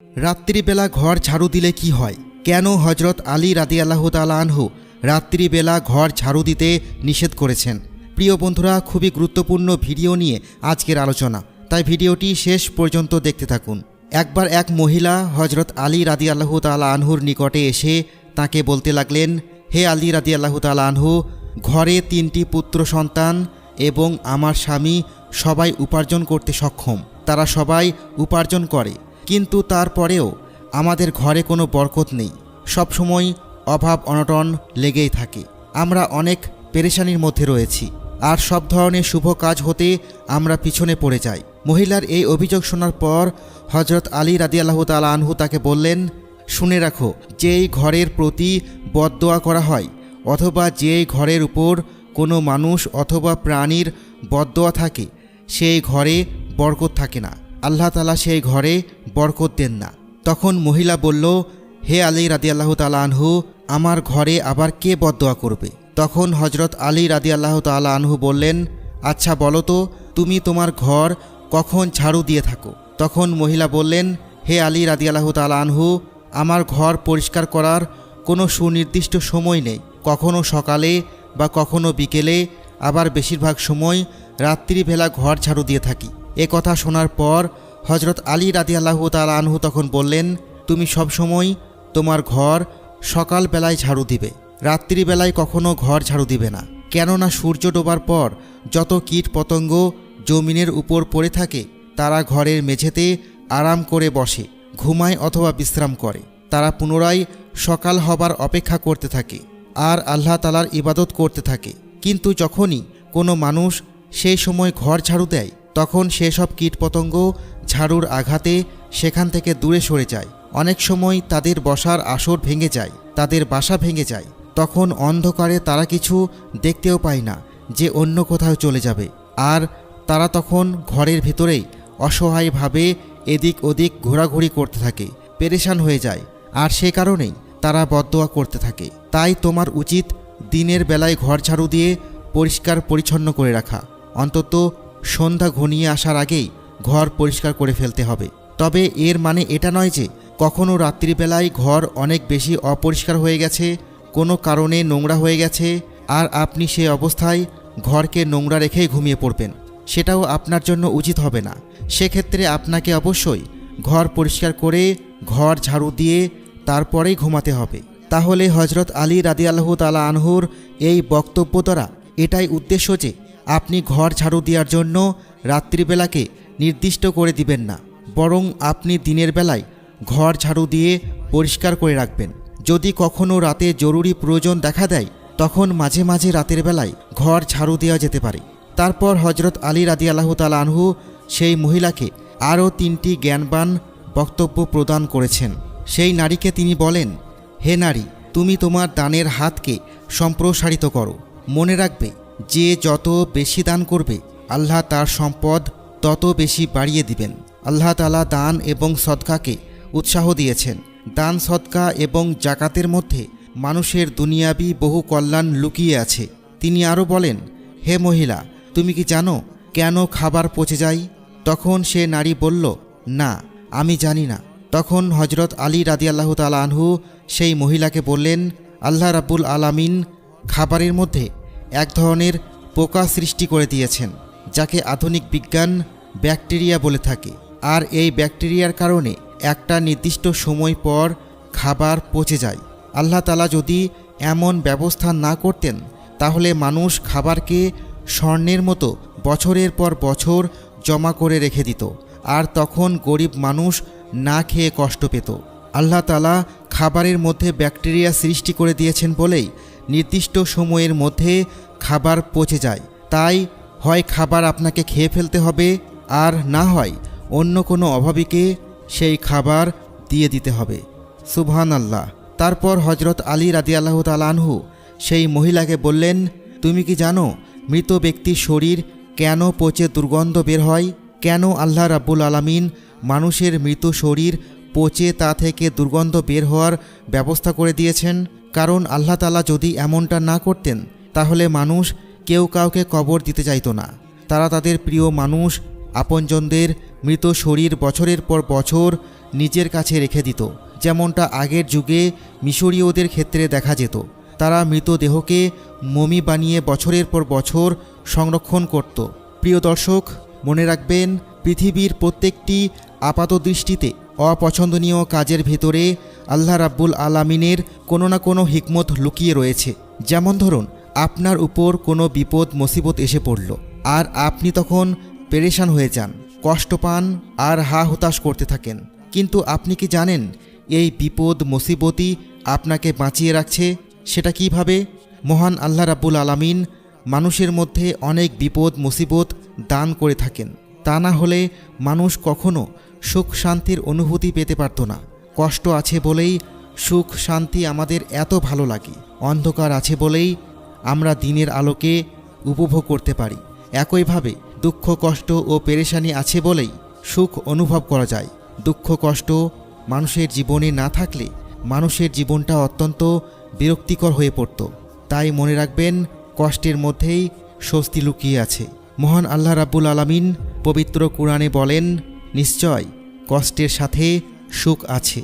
রাত্রিবেলা ঘর ঝাড়ু দিলে কি হয়? কেন হজরত আলী রাদিয়াল্লাহু তাআলা আনহু রাত্রিবেলা ঘর ঝাড়ু দিতে নিষেধ করেছেন? প্রিয় বন্ধুরা, খুবই গুরুত্বপূর্ণ ভিডিও নিয়ে আজকের আলোচনা, তাই ভিডিওটি শেষ পর্যন্ত দেখতে থাকুন। একবার এক মহিলা হজরত আলী রাদিয়াল্লাহু তাআলা আনহুর নিকটে এসে তাকে বলতে লাগলেন, হে আলী রাদিয়াল্লাহু তাআলা আনহু, ঘরে 3টি পুত্র সন্তান এবং আমার স্বামী সবাই উপার্জন করতে সক্ষম। তারা সবাই উপার্জন করে, কিন্তু তারপরেও আমাদের ঘরে কোনো বরকত নেই। সবসময় অভাব অনটন লেগেই থাকে। আমরা অনেক পেরেশানির মধ্যে রয়েছি, আর সব ধরনের শুভ কাজ হতে আমরা পিছনে পড়ে যাই। মহিলার এই অভিযোগ শোনার পর হজরত আলী রাদিয়াল্লাহু তাআলা আনহু তাকে বললেন, শুনে রাখো, যেই ঘরের প্রতি বদদোয়া করা হয় অথবা যেই ঘরের উপর কোনো মানুষ অথবা প্রাণীর বদদোয়া থাকে, সেই ঘরে বরকত থাকে না। আল্লাহ তাআলা সেই ঘরে বরকত দেন না। তখন মহিলা বলল, হে আলী রাদিয়াল্লাহু তাআলা আনহু, আমার ঘরে আবার কে বদদোয়া করবে? তখন হজরত আলী রাদিয়াল্লাহু তাআলা আনহু বললেন, আচ্ছা বলো তো, তুমি তোমার ঘর কখন ঝাড়ু দিয়ে থাকো? তখন মহিলা বললেন, হে আলী রাদিয়াল্লাহু তাআলা আনহু, আমার ঘর পরিষ্কার করার কোনো সুনির্দিষ্ট সময় নেই। কখনো সকালে বা কখনো বিকেলে, আবার বেশিরভাগ সময় রাত্রিবেলা ঘর ঝাড়ু দিয়ে থাকি। এ কথা শোনার পর হজরত আলী রাদিয়াল্লাহু তাআলা আনহু তখন বললেন, তুমি সবসময় তোমার ঘর সকালবেলায় ঝাড়ু দিবে, রাত্রিবেলায় কখনো ঘর ঝাড়ু দিবে না। কেননা সূর্য ডোবার পর যত কীট পতঙ্গ জমিনের উপর পড়ে থাকে, তারা ঘরের মেঝেতে আরাম করে বসে, ঘুমায় অথবা বিশ্রাম করে। তারা পুনরায় সকাল হবার অপেক্ষা করতে থাকে আর আল্লাহ তাআলার ইবাদত করতে থাকে। কিন্তু যখনই কোনো মানুষ সেই সময় ঘর ঝাড়ু দেয়, তখন সেসব কীটপতঙ্গ ঝাড়ুর আঘাতে সেখান থেকে দূরে সরে যায়। অনেক সময় তাদের বসার আসর ভেঙে যায়, তাদের বাসা ভেঙে যায়। তখন অন্ধকারে তারা কিছু দেখতেও পায় না যে অন্য কোথাও চলে যাবে, আর তারা তখন ঘরের ভিতরেই অসহায়ভাবে এদিক ওদিক ঘোরাঘুরি করতে থাকে, পেরেশান হয়ে যায়, আর সে কারণেই তারা বদদোয়া করতে থাকে। তাই তোমার উচিত দিনের বেলায় ঘর ঝাড়ু দিয়ে পরিষ্কার পরিচ্ছন্ন করে রাখা। অন্তত সন্ধ্যা ঘনিয়ে আসার আগেই ঘর পরিষ্কার করে ফেলতে হবে। তবে এর মানে এটা নয় যে কখনো রাত্রিবেলায় ঘর অনেক বেশি অপরিষ্কার হয়ে গেছে, কোনো কারণে নোংরা হয়ে গেছে, আর আপনি সে অবস্থায় ঘরকে নোংরা রেখেই ঘুমিয়ে পড়বেন। সেটাও আপনার জন্য উচিত হবে না। সেক্ষেত্রে আপনাকে অবশ্যই ঘর পরিষ্কার করে ঘর ঝাড়ু দিয়ে তারপরেই ঘুমাতে হবে। তাহলে হজরত আলী রাদিয়াল্লাহু তাআলা আনহুর এই বক্তব্য দ্বারা এটাই উদ্দেশ্য যে আপনি ঘর ঝাড়ু দেওয়ার জন্য রাত্রিবেলাকে নির্দিষ্ট করে দিবেন না, বরং আপনি দিনের বেলায় ঘর ঝাড়ু দিয়ে পরিষ্কার করে রাখবেন। যদি কখনও রাতে জরুরি প্রয়োজন দেখা দেয়, তখন মাঝে মাঝে রাতের বেলায় ঘর ঝাড়ু দেওয়া যেতে পারে। তারপর হজরত আলী রাদিয়াল্লাহু তাআলা আনহু সেই মহিলাকে আরও 3টি জ্ঞানবান বক্তব্য প্রদান করেছেন। সেই নারীকে তিনি বলেন, হে নারী, তুমি তোমার দানের হাতকে সম্প্রসারিত করো। মনে রাখবে, যে যত বেশি দান করবে, আল্লাহ তার সম্পদ তত বেশি বাড়িয়ে দিবেন। আল্লাহ তাআলা দান এবং সদকাকে উৎসাহ দিয়েছেন। দান, সদকা এবং জাকাতের মধ্যে মানুষের দুনিয়াবি বহু কল্যাণ লুকিয়ে আছে। তিনি আরও বলেন, হে মহিলা, তুমি কি জানো কেন খাবার পচে যায়? তখন সে নারী বলল, না, আমি জানি না। তখন হজরত আলী রাদিয়াল্লাহু তাআলা আনহু সেই মহিলাকে বললেন, আল্লাহ রাব্বুল আলামিন খাবারের মধ্যে এক ধরনের পোকা সৃষ্টি করে দিয়েছেন, যাকে আধুনিক বিজ্ঞান ব্যাকটেরিয়া বলে থাকে। আর এই ব্যাকটেরিয়ার কারণে একটা নির্দিষ্ট সময় পর খাবার পচে যায়। আল্লাহ তাআলা যদি এমন ব্যবস্থা না করতেন, তাহলে মানুষ খাবারকে স্বর্ণের মতো বছরের পর বছর জমা করে রেখে দিত, আর তখন গরিব মানুষ না খেয়ে কষ্ট পেত। আল্লাহ তাআলা খাবারের মধ্যে ব্যাকটেরিয়া সৃষ্টি করে দিয়েছেন বলেই নির্দিষ্ট সময়ের মধ্যে খাবার পচে যায়। তাই হয় খাবার আপনাকে খেয়ে ফেলতে হবে, আর না হয় অন্য কোনো অভাবীকে সেই খাবার দিয়ে দিতে হবে। সুবহানাল্লাহ। তারপর হজরত আলী রাদিয়াল্লাহু তাআলা আনহু সেই মহিলাকে বললেন, তুমি কি জানো মৃত ব্যক্তির শরীর কেন পচে দুর্গন্ধ বের হয়? কেন আল্লাহ রাব্বুল আলামিন মানুষের মৃত শরীর পচে তা থেকে দুর্গন্ধ বের হওয়ার ব্যবস্থা করে দিয়েছেন? কারণ আল্লাহ তাআলা যদি এমনটা না করতেন, তাহলে মানুষ কেউ কাউকে কবর দিতে চাইতো না। তারা তাদের প্রিয় মানুষ, আপনজনদের মৃত শরীর বছরের পর বছর নিজের কাছে রেখে দিত, যেমনটা আগের যুগে মিশরীয়দের ক্ষেত্রে দেখা যেত। তারা মৃতদেহকে মমি বানিয়ে বছরের পর বছর সংরক্ষণ করত। প্রিয় দর্শক, মনে রাখবেন, পৃথিবীর প্রত্যেকটি আপাতদৃষ্টিতে অপছন্দনীয় কাজের ভেতরে আল্লাহ রাব্বুল আলামিনের কোনো না কোনো হিকমত লুকিয়ে রয়েছে। যেমন ধরুন, আপনার উপর কোনো বিপদ মুসিবত এসে পড়ল, আর আপনি তখন পেরেশান হয়ে যান, কষ্ট পান আর হা হতাশ করতে থাকেন। কিন্তু আপনি কি জানেন এই বিপদ মুসিবতই আপনাকে বাঁচিয়ে রাখছে? সেটা কিভাবে? মহান আল্লাহ রাব্বুল আলামিন মানুষের মধ্যে অনেক বিপদ মুসিবত দান করে থাকেন। তা না হলে মানুষ কখনো সুখ শান্তির অনুভূতি পেতে পারত না। কষ্ট আছে বলেই সুখ শান্তি আমাদের এত ভালো লাগে। অন্ধকার আছে বলেই আমরা দিনের আলোকে উপভোগ করতে পারি। একইভাবে দুঃখ কষ্ট ও পেরেশানি আছে বলেই সুখ অনুভব করা যায়। দুঃখ কষ্ট মানুষের জীবনে না থাকলে মানুষের জীবনটা অত্যন্ত বিরক্তিকর হয়ে পড়ত। তাই মনে রাখবেন, কষ্টের মধ্যেই স্বস্তি লুকিয়ে আছে। মহান আল্লাহ রাব্বুল আলামিন পবিত্র কুরআনে বলেন, নিশ্চয় কষ্টের সাথে সুখ আছে।